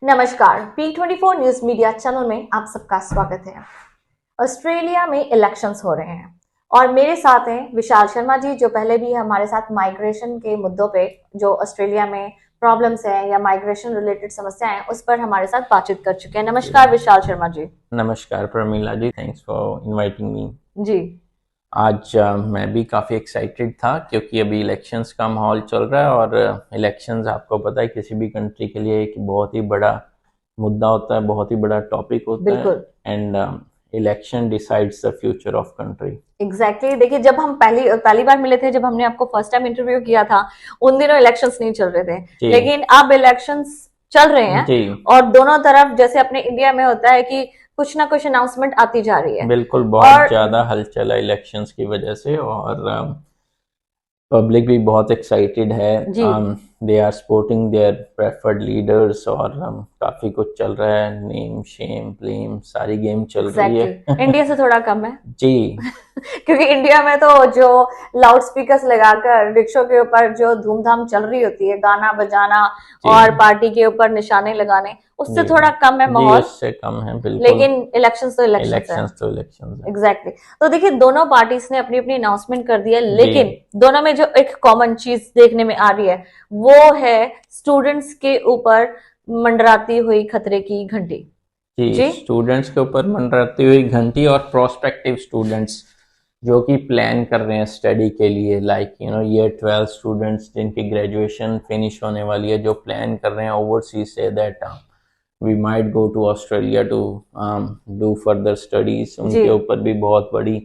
नमस्कार, P24 news media channel में आप सबका स्वागत है। ऑस्ट्रेलिया में इलेक्शंस हो रहे हैं और मेरे साथ हैं विशाल शर्मा जी, जो पहले भी हमारे साथ माइग्रेशन के मुद्दों पे, जो ऑस्ट्रेलिया में प्रॉब्लम्स हैं या माइग्रेशन रिलेटेड समस्याएं हैं, उस पर हमारे साथ बातचीत कर चुके हैं। नमस्कार विशाल शर्मा जी। नमस्कार प्रमीला जी, थैंक्स फॉर इनवाइटिंग मी। जी, आज मैं भी काफ़ी एक्साइटेड था क्योंकि अभी इलेक्शंस का माहौल चल रहा है और इलेक्शंस आपको पता है किसी भी कंट्री के लिए एक बहुत ही बड़ा मुद्दा होता है, बहुत ही बड़ा टॉपिक होता है। बिल्कुल and election decides the future of country. Exactly. देखिए, जब हम पहली बार मिले थे, जब हमने आपको फर्स्ट टाइम इंटरव्यू किया था, उन दिनों इलेक्शंस नहीं चल रहे थे, लेकिन अब इलेक्शंस चल रहे हैं जी, और दोनों तरफ, जैसे अपने इंडिया में होता है कि कुछ ना कुछ अनाउंसमेंट आती जा रही है। बिल्कुल बहुत और ज़्यादा हलचल है इलेक्शंस की वजह से और पब्लिक भी बहुत एक्साइटेड है। जी they are supporting their preferred leaders और काफ़ी कुछ चल रहा है, नेम शेम ब्लेम सारी गेम चल रही है। एग्जैक्टली इंडिया से थोड़ा कम है जी क्योंकि इंडिया में तो जो लाउड स्पीकर्स लगाकर रिक्शों के ऊपर जो धूमधाम चल रही होती है, गाना बजाना और जी पार्टी के ऊपर निशाने लगाने, उससे जी थोड़ा कम है जी, माहौल। उससे कम है बिल्कुल। लेकिन इलेक्शंस तो इलेक्शंस है। इलेक्शंस तो इलेक्शंस है। एग्जैक्टली तो देखिए, दोनों पार्टीज ने अपनी अपनी अनाउंसमेंट कर दी है, जी लेकिन दोनों में जो एक कॉमन चीज देखने में आ रही है, वो है स्टूडेंट्स के ऊपर मंडराती हुई खतरे की घंटी। जी, जी स्टूडेंट्स के ऊपर मंडराती हुई घंटी और प्रोस्पेक्टिव स्टूडेंट्स जो कि प्लान कर रहे हैं स्टडी के लिए, लाइक ईयर 12 स्टूडेंट्स जिनकी ग्रेजुएशन फिनिश होने वाली है, जो प्लान कर रहे हैं ओवरसीज से that we might go to Australia to do further studies, जी उनके ऊपर भी बहुत बड़ी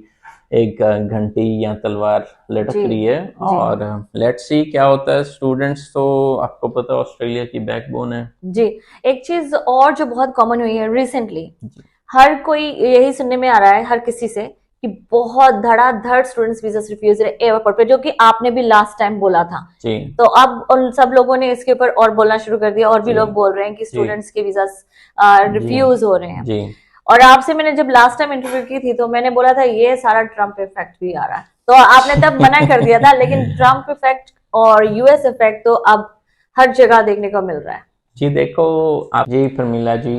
एक घंटी या तलवार लटक जी रही है। जी और लेट्स सी क्या होता है। स्टूडेंट्स तो आपको पता है ऑस्ट्रेलिया की बैकबोन है। जी। एक चीज और जो बहुत कॉमन हुई है रिसेंटली, जी हर कोई यही सुनने में आ रहा है हर किसी से कि बहुत धड़ाधड़ स्टूडेंट्स वीजा रिफ्यूज एयरपोर्ट पे, जो कि आपने भी लास्ट टाइम बोला था। जी तो अब उन सब लोगों ने इसके ऊपर और बोलना शुरू कर दिया, और भी जी लोग बोल रहे हैं कि जी स्टूडेंट्स के वीजा जी रिफ्यूज हो रहे हैं। जी और आपसे मैंने जब लास्ट टाइम इंटरव्यू की थी, तो मैंने बोला था ये सारा ट्रम्प इफेक्ट भी आ रहा है, तो आपने तब मना कर दिया था। लेकिन ट्रम्प इफेक्ट और यूएस इफेक्ट तो अब हर जगह देखने को मिल रहा है। जी देखो आप जी प्रमीला जी,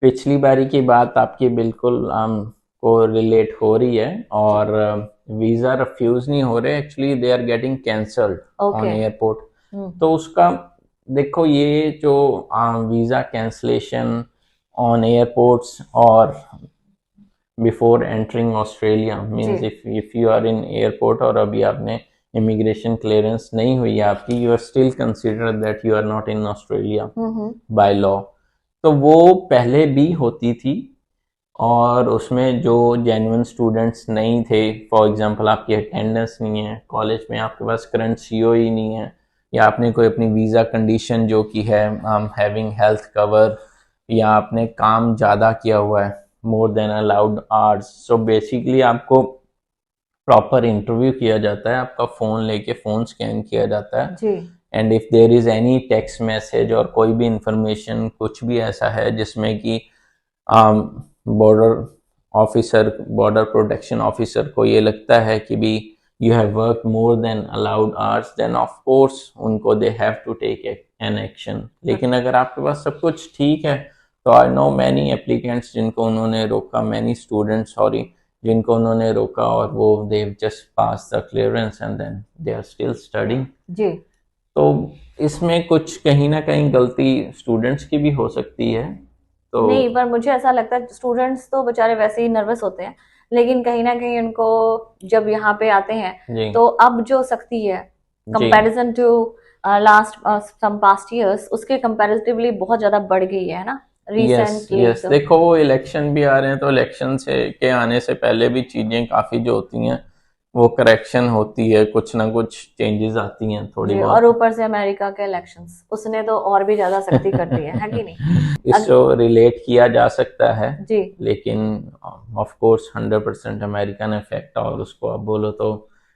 पिछली बारी की बात आपकी बिल्कुल को रिलेट हो रही है और वीज़ा रिफ्यूज़ नहीं हो रहे, actually they are getting cancelled on okay. Airport. तो उसका देखो, ये जो वीज़ा कैंसलेशन ऑन एयरपोर्ट्स और before entering Australia ji means if you are in airport और अभी आपने इमिग्रेशन क्लियरेंस नहीं हुई है आपकी, you are still consider that you are not in Australia by law. तो वो पहले भी होती थी और उसमें जो जेन्युइन स्टूडेंट्स नहीं थे, फॉर एग्जांपल आपकी अटेंडेंस नहीं है कॉलेज में, आपके पास करंट सीओ ही नहीं है, या आपने कोई अपनी वीज़ा कंडीशन जो कि है हैविंग हेल्थ कवर, या आपने काम ज़्यादा किया हुआ है मोर than allowed hours, so basically आपको प्रॉपर इंटरव्यू किया जाता है, आपका फ़ोन लेके फ़ोन स्कैन किया जाता है। जी and if there is any text message और कोई भी इंफॉर्मेशन कुछ भी ऐसा है जिसमें कि border officer, border protection officer को ये लगता है कि भी you have work more than allowed hours, then of course उनको they have to take an action. लेकिन अगर आपके पास सब कुछ ठीक है तो आई नो मैनी एप्लीकेंट्स जिनको उन्होंने रोका, मैनी स्टूडेंट्स सॉरी, जिनको उन्होंने रोका और वो they just pass the clearance and then they are still studying. जी। तो इसमें कुछ कहीं ना कहीं गलती स्टूडेंट्स की भी हो सकती है। तो नहीं, पर मुझे ऐसा लगता है स्टूडेंट्स तो बेचारे वैसे ही नर्वस होते हैं, लेकिन कहीं ना कहीं उनको जब यहाँ पे आते हैं, जी तो अब जो सख्ती है जी comparison to last some past years, उसके कंपैरेटिवली बहुत ज्यादा बढ़ गई है ना यस रिसेंटली यस, तो। देखो वो इलेक्शन भी आ रहे हैं तो इलेक्शन से के आने से पहले भी चीज़ें काफ़ी जो होती हैं वो करेक्शन होती है, कुछ ना कुछ चेंजेस आती हैं थोड़ी जी, और बहुत। ऊपर से अमेरिका के इलेक्शंस, उसने तो और भी ज्यादा सख्ती कर दी है कि नहीं? इसको रिलेट किया जा सकता है, जी लेकिन ऑफ कोर्स 100% अमेरिकन इफेक्ट और उसको आप बोलो तो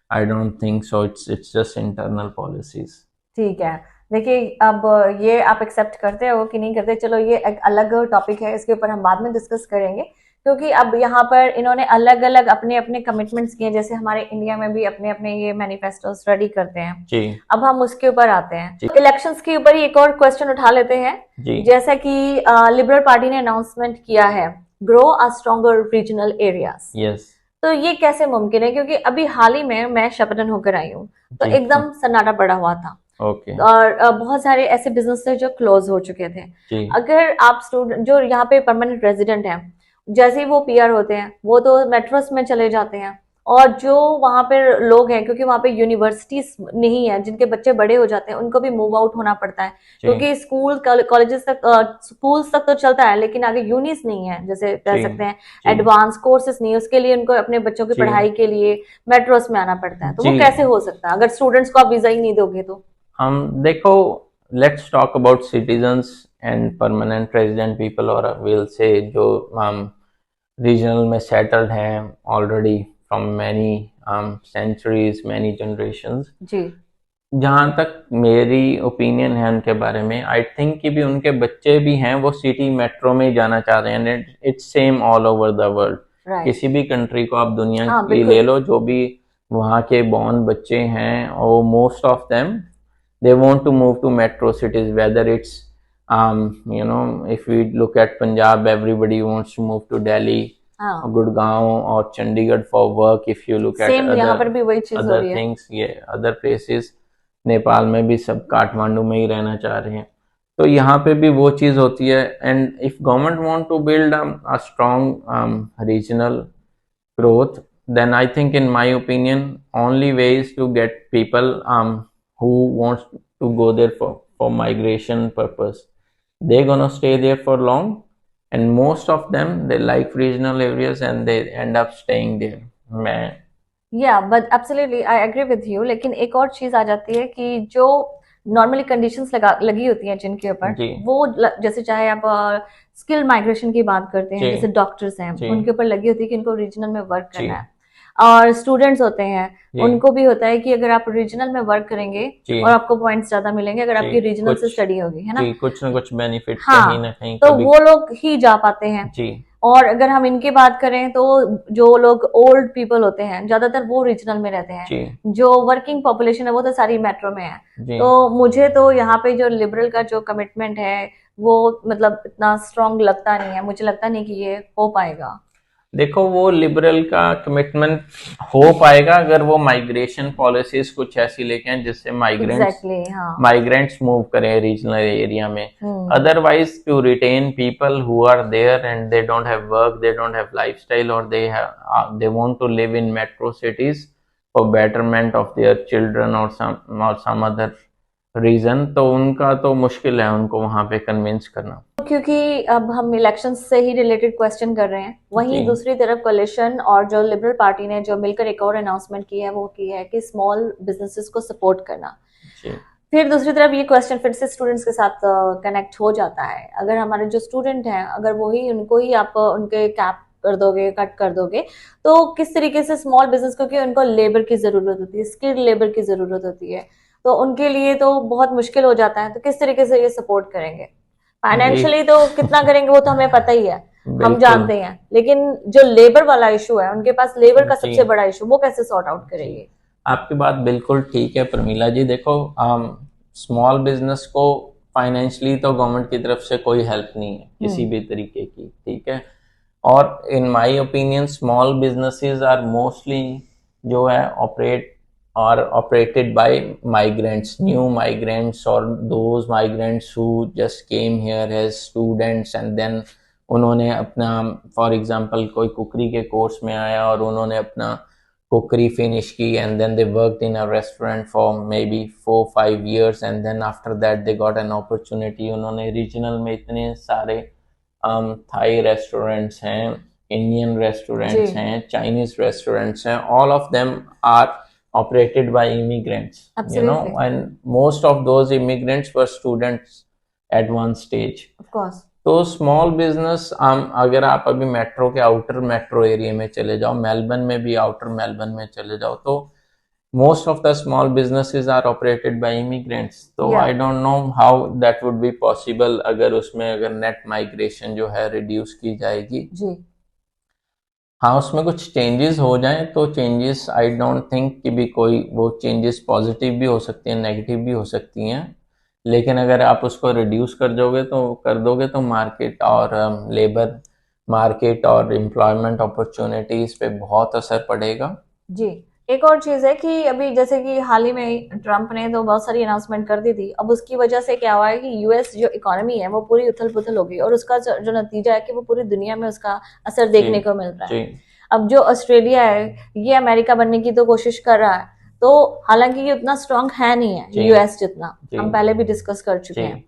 I don't think so, it's just internal policies. ठीक है। देखिए, अब ये आप एक्सेप्ट करते हो कि नहीं करते, चलो ये एक अलग टॉपिक है, इसके ऊपर हम बाद में डिस्कस करेंगे। क्योंकि अब यहाँ पर इन्होंने अलग अलग अपने अपने कमिटमेंट्स किए, जैसे हमारे इंडिया में भी अपने अपने ये मैनिफेस्टोस रेडी करते हैं जी अब हम उसके ऊपर आते हैं। जी। इलेक्शंस के ऊपर ही एक और क्वेश्चन उठा लेते हैं। जी जैसा कि लिबरल पार्टी ने अनाउंसमेंट किया है, grow a stronger regional areas, yes तो ये कैसे मुमकिन है? क्योंकि अभी हाल ही में मैं शपथन होकर आई हूँ, तो जी एकदम सन्नाटा पड़ा हुआ था ओके और बहुत सारे ऐसे बिजनेस थे जो क्लोज हो चुके थे। जी अगर आप स्टूडेंट जो यहाँ पे परमानेंट रेजिडेंट हैं, जैसे ही वो पीआर होते हैं वो तो मेट्रोस में चले जाते हैं, और जो वहां पर लोग हैं, क्योंकि वहां पे यूनिवर्सिटीज नहीं है, जिनके बच्चे बड़े हो जाते हैं उनको भी मूव आउट होना पड़ता है, जी क्योंकि स्कूल कॉलेजेस तक स्कूल्स तक तो चलता है लेकिन आगे यूनिस नहीं है, जैसे कह जी सकते हैं जी एडवांस कोर्सेज नहीं है, उसके लिए उनको अपने बच्चों की जी पढ़ाई के लिए मेट्रोस में आना पड़ता है। तो वो जी। कैसे हो सकता है अगर स्टूडेंट्स को आप वीजा ही नहीं दोगे तो? हम देखो, let's talk about citizens and permanent resident people, और विल से जो रीजनल में सेटल्ड हैं already from many centuries, many generations. जी जहाँ तक मेरी ओपिनियन है उनके बारे में, आई थिंक कि भी उनके बच्चे भी हैं वो सिटी मेट्रो में ही जाना चाह रहे हैं। It's same all over the world. Right. किसी भी कंट्री को आप दुनिया हाँ की बिल्कुल। ले लो, जो भी वहाँ के बॉर्न बच्चे हैं, और most of them they want to move to metro cities, whether it's if we look at Punjab, everybody wants to move to Delhi हाँ or Gurgaon or Chandigarh for work. If you look at same यहाँ पर भी वही चीज हो other रही है। things, other places, Nepal में भी सब काठमांडू में ही रहना चाह रहे हैं, तो यहाँ पे भी वो चीज होती है। And if government want to build a strong regional growth, then I think, in my opinion, only way is to get people who wants to go there for migration purpose. They're gonna stay there for long, and most of them they like regional areas and they end up staying there. मैं या but absolutely I agree with you, लेकिन एक और चीज आ जाती है कि जो नॉर्मली कंडीशंस लगी होती हैं जिनके ऊपर, जी वो जैसे चाहे आप स्किल माइग्रेशन की बात करते हैं, जी जैसे डॉक्टर्स हैं जी उनके ऊपर लगी होती है कि इनको रीजनल में वर्क जी करना है, और स्टूडेंट्स होते हैं जी उनको भी होता है कि अगर आप रीजनल में वर्क करेंगे जी और आपको पॉइंट्स ज्यादा मिलेंगे अगर आपकी जी रीजनल से कुछ स्टडी होगी, है ना? जी कुछ ना कुछ बेनिफिट हाँ, कहीं ना कहीं तो कभी। वो लोग ही जा पाते हैं। जी और अगर हम इनकी बात करें तो जो लोग ओल्ड पीपल होते हैं ज्यादातर वो रीजनल में रहते हैं, जी जो वर्किंग पॉपुलेशन है वो तो सारी मेट्रो में है। जी तो मुझे तो यहाँ पे जो लिबरल का जो कमिटमेंट है वो मतलब इतना स्ट्रांग लगता नहीं है, मुझे लगता नहीं कि ये हो पाएगा। देखो, वो लिबरल का कमिटमेंट हो पाएगा अगर वो माइग्रेशन पॉलिसीज कुछ ऐसी लेके आए जिससे एग्जैक्टली हाँ। माइग्रेंट्स मूव करें रीजनल एरिया में। Hmm, otherwise, to retain people who are there and they don't have work, they don't have lifestyle, और they want to live in metro cities for betterment of their children और some other reason, तो उनका तो मुश्किल है उनको वहां पे कन्विंस करना। क्योंकि अब हम इलेक्शन से ही रिलेटेड क्वेश्चन कर रहे हैं, वहीं जी दूसरी तरफ कोalition और जो लिबरल पार्टी ने जो मिलकर एक और अनाउंसमेंट की है वो की है कि स्मॉल बिजनेसेस को सपोर्ट करना। जी फिर दूसरी तरफ ये क्वेश्चन फिर से स्टूडेंट्स के साथ कनेक्ट हो जाता है, अगर हमारे जो स्टूडेंट हैं अगर वही उनको ही आप उनके कैप कर दोगे, कट कर दोगे, तो किस तरीके से स्मॉल बिजनेस, क्योंकि उनको लेबर की जरूरत होती है, स्किल्ड लेबर की जरूरत होती है, तो उनके लिए तो बहुत मुश्किल हो जाता है। तो किस तरीके से ये सपोर्ट करेंगे? फाइनेंशियली तो कितना करेंगे वो तो हमें पता ही है, हम बिल्कुल जानते हैं, लेकिन जो लेबर वाला इशू है उनके पास लेबर का जी। सबसे बड़ा इशू, वो कैसे सॉर्ट आउट करेंगे? आपकी बात बिल्कुल ठीक है प्रमीला जी। देखो, स्मॉल बिजनेस को फाइनेंशियली तो गवर्नमेंट की तरफ से कोई हेल्प नहीं है किसी भी तरीके की, ठीक है। और in my opinion small businesses are mostly जो है operated by migrants, new migrants, और those migrants who just came here as students and then उन्होंने अपना, फॉर एग्जांपल कोई कुकरी के कोर्स में आया और उन्होंने अपना कुकरी फिनिश की, and then they worked in a restaurant for maybe 4-5 years, and then after that they got an opportunity। उन्होंने रीजनल में इतने सारे थाई रेस्टोरेंट्स हैं, इंडियन रेस्टोरेंट्स जी। हैं, चाइनीज रेस्टोरेंट्स हैं, all of them are operated by immigrants, you know, Absolutely. and most of those immigrants were students at one stage। Of course. तो small business, अगर आप अभी मेट्रो के outer metro area में चले जाओ, मेलबर्न में भी आउटर मेलबर्न में चले जाओ, तो most of the small businesses are operated by immigrants. तो Yeah. I don't know how that would be possible अगर उसमें अगर नेट माइग्रेशन जो है रिड्यूस की जाएगी। जी हाँ, उसमें कुछ चेंजेस हो जाएं तो चेंजेस आई डोंट थिंक कि भी कोई वो चेंजेस पॉजिटिव भी हो सकती हैं, नेगेटिव भी हो सकती हैं, लेकिन अगर आप उसको रिड्यूस कर दोगे तो मार्केट और लेबर मार्केट और एम्प्लॉयमेंट अपॉर्चुनिटीज पे बहुत असर पड़ेगा। जी। एक और चीज है कि अभी जैसे कि हाल ही में ट्रम्प ने तो बहुत सारी अनाउंसमेंट कर दी थी, अब उसकी वजह से क्या हुआ है कि यूएस जो इकोनॉमी है वो पूरी उथल पुथल हो गई, और उसका जो नतीजा है कि वो पूरी दुनिया में उसका असर जी देखने को मिल रहा है। जी अब जो ऑस्ट्रेलिया है ये अमेरिका बनने की तो कोशिश कर रहा है, तो हालांकि ये उतना स्ट्रांग है नहीं है जी यूएस जितना, जी हम पहले भी डिस्कस कर चुके जी हैं।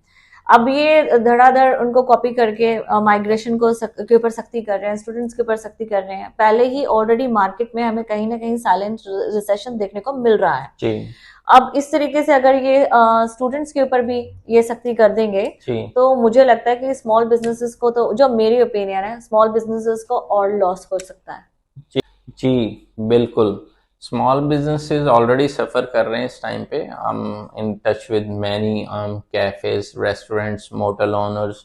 अब ये धड़ाधड़ उनको कॉपी करके माइग्रेशन के ऊपर सख्ती कर रहे हैं, स्टूडेंट्स के ऊपर सख्ती कर रहे हैं। पहले ही ऑलरेडी मार्केट में हमें कहीं ना कहीं साइलेंट रिसेशन देखने को मिल रहा है। जी अब इस तरीके से अगर ये स्टूडेंट्स के ऊपर भी ये सख्ती कर देंगे जी तो मुझे लगता है कि स्मॉल बिजनेसेस को, तो जो मेरी ओपिनियन है, स्मॉल बिजनेसेस को और लॉस हो सकता है। जी जी बिल्कुल। स्मॉल बिजनेसेस ऑलरेडी सफ़र कर रहे हैं इस टाइम पे। I am in touch with many cafes, restaurants, motel owners,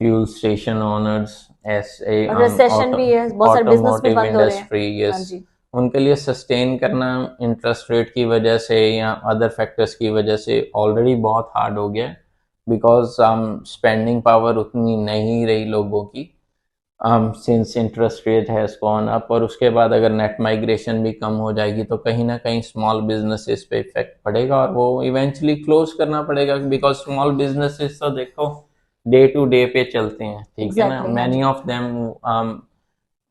fuel station owners, ऐसे और रिसेशन भी है, बहुत सारे बिजनेस भी ऑटोमोटिव बंद हो रहे हैं। इंडस्ट्री, हाँ यस, जी। उनके लिए सस्टेन करना इंटरेस्ट रेट की वजह से या अदर फैक्टर्स की वजह से ऑलरेडी बहुत हार्ड हो गया है, बिकॉज स्पेंडिंग पावर उतनी नहीं रही लोगों की since interest rate has gone up. और उसके बाद अगर नेट माइग्रेशन भी कम हो जाएगी तो कहीं ना कहीं स्मॉल बिजनेसेस पे इफेक्ट पड़ेगा और वो इवेंचुअली क्लोज करना पड़ेगा, बिकॉज स्मॉल बिजनेसेस तो देखो डे टू डे पे चलते हैं, ठीक है ना। एग्जैक्टली, हाँ जी।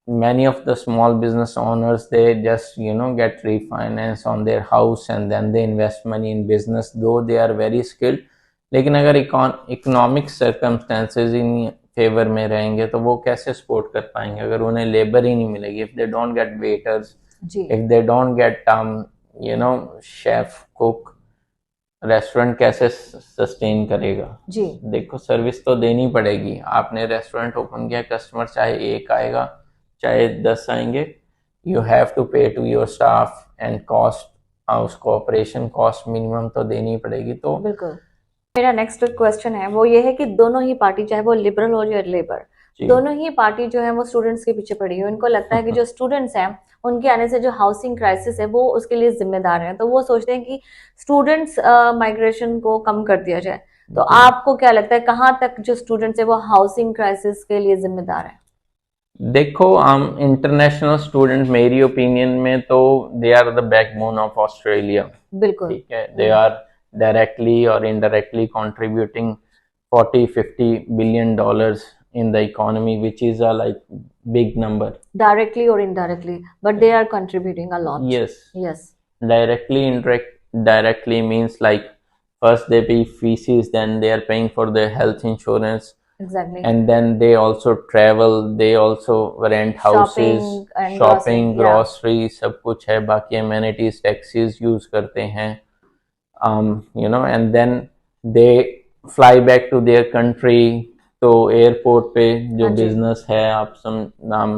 Many of the small business owners, they just get refinance on their house and then they invest money in business, though they are very skilled। लेकिन अगर इकोनॉमिक सर्कमस्टेंसेज इन फेवर में रहेंगे तो वो कैसे सपोर्ट कर पाएंगे अगर उन्हें लेबर ही नहीं मिलेगी। If they don't get waiters, जी if they don't get chef cook, restaurant कैसे सस्टेन करेगा। जी देखो सर्विस तो देनी पड़ेगी। आपने रेस्टोरेंट ओपन किया, कस्टमर चाहे एक आएगा चाहे 10 आएंगे, you have to pay to your staff and cost, उसको ऑपरेशन कॉस्ट मिनिमम तो देनी पड़ेगी। तो बिल्कुल। मेरा नेक्स्ट क्वेश्चन है वो ये है कि दोनों ही पार्टी, चाहे वो लिबरल हो या लेबर, जी दोनों ही पार्टी जो है वो स्टूडेंट्स के पीछे पड़ी है। उनको लगता है कि जो स्टूडेंट्स हैं उनके आने से जो हाउसिंग क्राइसिस है वो उसके लिए जिम्मेदार है, तो वो सोचते हैं कि स्टूडेंट्स माइग्रेशन को कम कर दिया जाए। तो जी आपको क्या लगता है कहाँ तक जो स्टूडेंट्स है वो हाउसिंग क्राइसिस के लिए जिम्मेदार है? देखो इंटरनेशनल स्टूडेंट मेरी ओपिनियन में तो they are the backbone of Australia, बिल्कुल। ठीक है। दे आर डायरेक्टली और indirectly contributing 40-50 billion dollars in the economy, which is a like big number. Directly or indirectly, but they are contributing a lot. Yes, Yes. directly means like first they pay fees, then they are paying for their health insurance, Exactly. and then they also travel, they also rent houses, Shopping and shopping, grocery, yeah. grocery, सब कुछ है। बाकी amenities, taxis use करते हैं, and then they fly back to their country। तो airport पे जो हाँ जी। बिजनेस है, आप नाम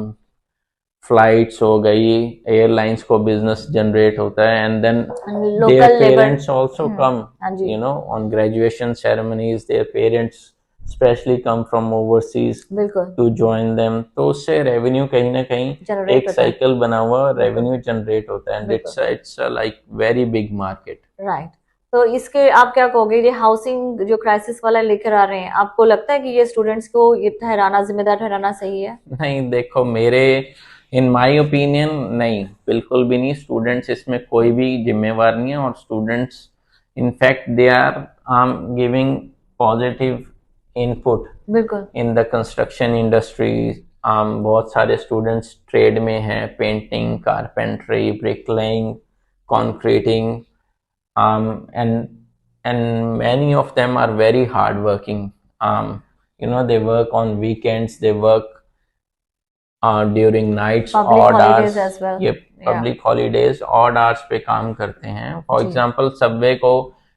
फ्लाइट्स हो गई, एयरलाइंस को बिजनेस जनरेट होता है, and then local there labour. Parents also come, हाँ जी। On graduation ceremonies, their parents specially come from overseas बिल्कुल टू जॉइन देम। तो उससे रेवेन्यू कहीं ना कहीं जनरेट एक होता है। साइकिल बना हुआ बिल्कुल। रेवेन्यू जनरेट होता है, एंड बिल्कुल। It's like very big market. Right. तो इसके आप क्या कहोगे, ये हाउसिंग जो क्राइसिस वाला लेकर आ रहे हैं, आपको लगता है कि ये स्टूडेंट्स को ये ठहराना, जिम्मेदार ठहराना सही है? नहीं, देखो मेरे इन माय ओपिनियन नहीं, बिल्कुल भी नहीं। स्टूडेंट्स इसमें कोई भी जिम्मेवार नहीं है, और students in fact they are giving positive input बिल्कुल। In the construction industry. बहुत सारे स्टूडेंट्स ट्रेड में हैं, painting, carpentry, bricklaying, concreting, and many of them are very hardworking. They work on weekends, they work during nights, Public odd holidays hours। as well. ये Yeah. Public holidays odd hours पे काम करते हैं। For जी। Example subway को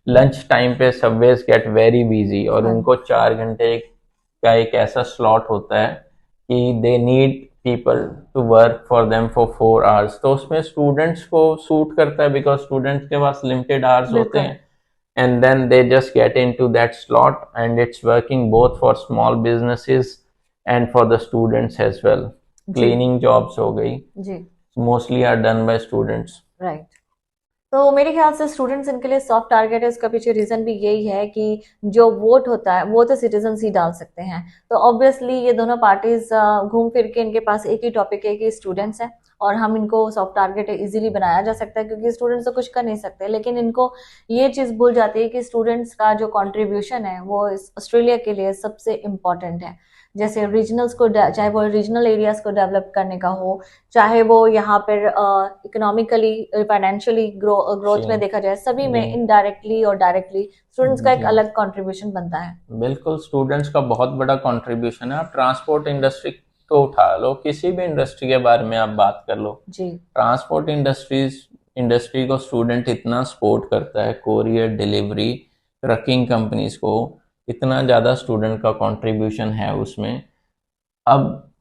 lunch time पे subways get very busy, और हाँ। उनको 4 घंटे का एक ऐसा स्लॉट होता है कि they need people to work for them for 4 hours. तो उसमें स्टूडेंट्स को सूट करता है, बिकॉज स्टूडेंट्स के पास लिमिटेड आवर्स होते बिल्कुल। हैं, and then they just get into that slot, and it's working both for small businesses and for the students as well। Cleaning jobs हो गई, जी, mostly are done by students. Right. तो मेरे ख्याल से स्टूडेंट्स इनके लिए सॉफ्ट टारगेट है, उसका पीछे रीजन भी यही है कि जो वोट होता है वो तो सिटीजन्स ही डाल सकते हैं। तो ऑब्वियसली ये दोनों पार्टीज घूम फिर के इनके पास एक ही टॉपिक है कि स्टूडेंट्स हैं, और हम इनको सॉफ्ट टारगेट इजीली बनाया जा सकता है क्योंकि स्टूडेंट्स तो कुछ कर नहीं सकते। लेकिन इनको ये चीज़ भूल जाती है कि स्टूडेंट्स का जो कंट्रीब्यूशन है वो इस ऑस्ट्रेलिया के लिए सबसे इम्पोर्टेंट है। जैसे रीजनल्स को, चाहे वो रीजनल एरियाज को डेवलप करने का हो, चाहे वो यहाँ पर इकोनॉमिकली फाइनेंशियली ग्रोथ में देखा जाए, सभी में इनडायरेक्टली और डायरेक्टली स्टूडेंट्स का एक अलग कंट्रीब्यूशन बनता है। बिल्कुल, स्टूडेंट्स का बहुत बड़ा कंट्रीब्यूशन है। आप ट्रांसपोर्ट इंडस्ट्री को उठा लो, किसी भी इंडस्ट्री के बारे में आप बात कर लो जी, ट्रांसपोर्ट इंडस्ट्री को स्टूडेंट इतना सपोर्ट करता है, कोरियर, डिलीवरी, ट्रकिंग कंपनीज को इतना ज़्यादा स्टूडेंट का कंट्रीब्यूशन है उसमें। अब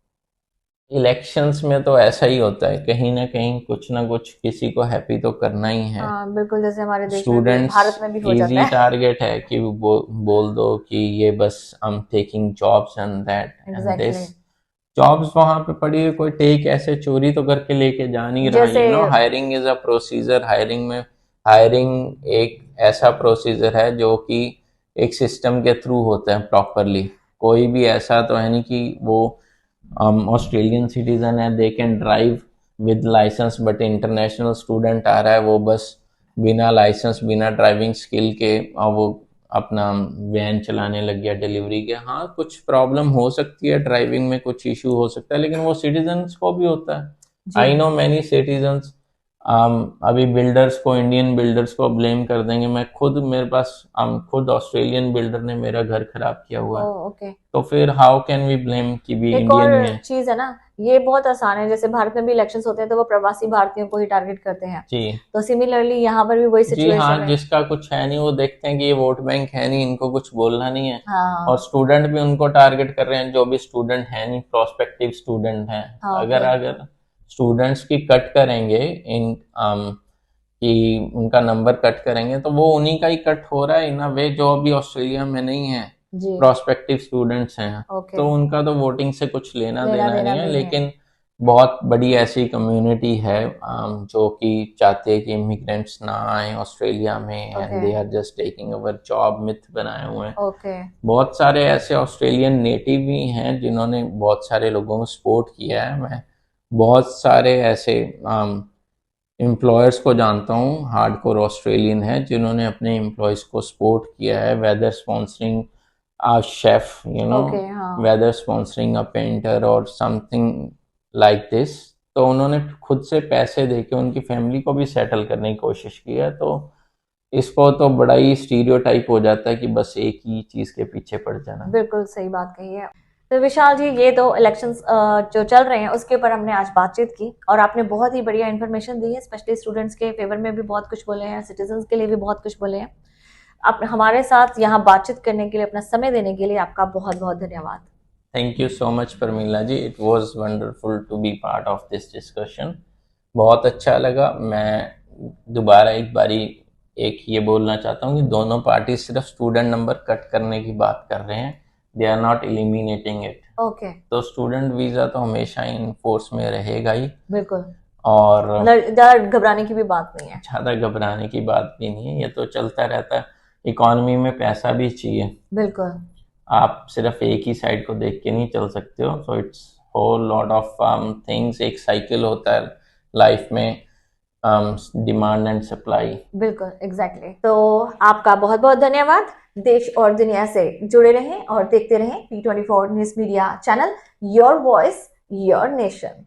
इलेक्शंस में तो ऐसा ही होता है, कहीं ना कहीं कुछ ना कुछ किसी को हैप्पी तो करना ही है। हाँ बिल्कुल, जैसे हमारे देश में भी, स्टूडेंट्स भारत में भी हो इजी जाता है। टारगेट है कि बोल दो कि ये बस I am taking jobs and that and exactly, this. Jobs वहां पे पड़ी है, कोई टेक ऐसे चोरी तो करके लेके जा नहीं रहा। जैसे hiring is a procedure. Hiring एक ऐसा प्रोसीजर है जो कि एक सिस्टम के थ्रू होता है प्रॉपरली। कोई भी ऐसा तो है नहीं कि वो ऑस्ट्रेलियन सिटीजन है, they can drive with licence, but international student आ रहा है वो बस बिना लाइसेंस, बिना ड्राइविंग स्किल के वो अपना वैन चलाने लग गया डिलीवरी के। हाँ, कुछ प्रॉब्लम हो सकती है ड्राइविंग में, कुछ इशू हो सकता है, लेकिन वो सिटीजन्स को भी होता है। I know many citizens. अभी बिल्डर्स को, इंडियन बिल्डर्स को ब्लेम कर देंगे। मैं खुद, मेरे पास खुद ऑस्ट्रेलियन बिल्डर ने मेरा घर खराब किया हुआ है, ओके। तो फिर हाउ कैन वी ब्लेम कि भी एक इंडियन और में। चीज है ना, ये बहुत आसान है। जैसे भारत में भी इलेक्शंस होते हैं तो वो प्रवासी भारतीयों को ही टारगेट करते हैं, जी तो सिमिलरली यहाँ पर भी वही जी सिचुएशन हाँ, है। जिसका कुछ है नहीं वो देखते हैं कि ये वोट बैंक है नहीं, इनको कुछ बोलना नहीं है, और हाँ स्टूडेंट भी उनको टारगेट कर रहे हैं जो भी स्टूडेंट है नहीं, प्रोस्पेक्टिव स्टूडेंट हैं। हाँ, अगर ओके, अगर स्टूडेंट्स की कट करेंगे इन कि उनका नंबर कट करेंगे तो वो उन्हीं का ही कट हो रहा है इन अ वे, जो अभी ऑस्ट्रेलिया में नहीं है, जी, प्रोस्पेक्टिव स्टूडेंट्स हैं। ओके, तो उनका तो वोटिंग से कुछ लेना लेना देना देना नहीं है, नहीं है। लेकिन बहुत बड़ी ऐसी कम्युनिटी है जो कि चाहते हैं कि इमिग्रेंट्स ना आए ऑस्ट्रेलिया में, and okay, they are just taking our job, myth बनाए हुए हैं। ओके, बहुत सारे ऐसे ऑस्ट्रेलियन नेटिव भी हैं जिन्होंने बहुत सारे लोगों को सपोर्ट किया है। मैं बहुत सारे ऐसे एम्प्लॉयर्स को जानता हूँ, हार्डकोर ऑस्ट्रेलियन है, जिन्होंने अपने एम्प्लॉयज को सपोर्ट किया है, whether sponsoring a chef, okay, हाँ, whether sponsoring a painter or something like this। तो उन्होंने खुद से पैसे देके उनकी फैमिली को भी सेटल करने की कोशिश की है। तो इसको तो बड़ा ही स्टीरियोटाइप हो जाता है कि बस एक ही चीज के पीछे पड़ जाना। बिल्कुल सही बात कही है। तो विशाल जी, ये तो इलेक्शंस जो चल रहे हैं उसके ऊपर हमने आज बातचीत की, और आपने बहुत ही बढ़िया इन्फॉर्मेशन दी है। स्पेशली स्टूडेंट्स के फेवर में भी बहुत कुछ बोले हैं, सिटीजन्स के लिए भी बहुत कुछ बोले हैं। आप हमारे साथ यहाँ बातचीत करने के लिए, अपना समय देने के लिए आपका बहुत बहुत धन्यवाद। Thank you so much Parmila ji, it was wonderful to be part of this discussion. बहुत अच्छा लगा। मैं दोबारा एक बारी एक ये बोलना चाहता हूँ कि दोनों पार्टी सिर्फ स्टूडेंट नंबर कट करने की बात कर रहे हैं, they are not eliminating it. Okay, तो स्टूडेंट वीजा तो हमेशा इन फोर्स में रहेगा ही, बिल्कुल, और ज्यादा घबराने की भी बात नहीं है। ज़्यादा घबराने की बात भी नहीं है, ये तो चलता रहता है। इकॉनमी में पैसा भी चाहिए, बिल्कुल, आप सिर्फ एक ही साइड को देख के नहीं चल सकते हो। So it's whole lot of things, एक साइकिल होता है लाइफ में, डिमांड एंड सप्लाई। बिल्कुल, एग्जैक्टली। तो आपका बहुत बहुत धन्यवाद। देश और दुनिया से जुड़े रहें और देखते रहें P24 news media channel, your voice your nation.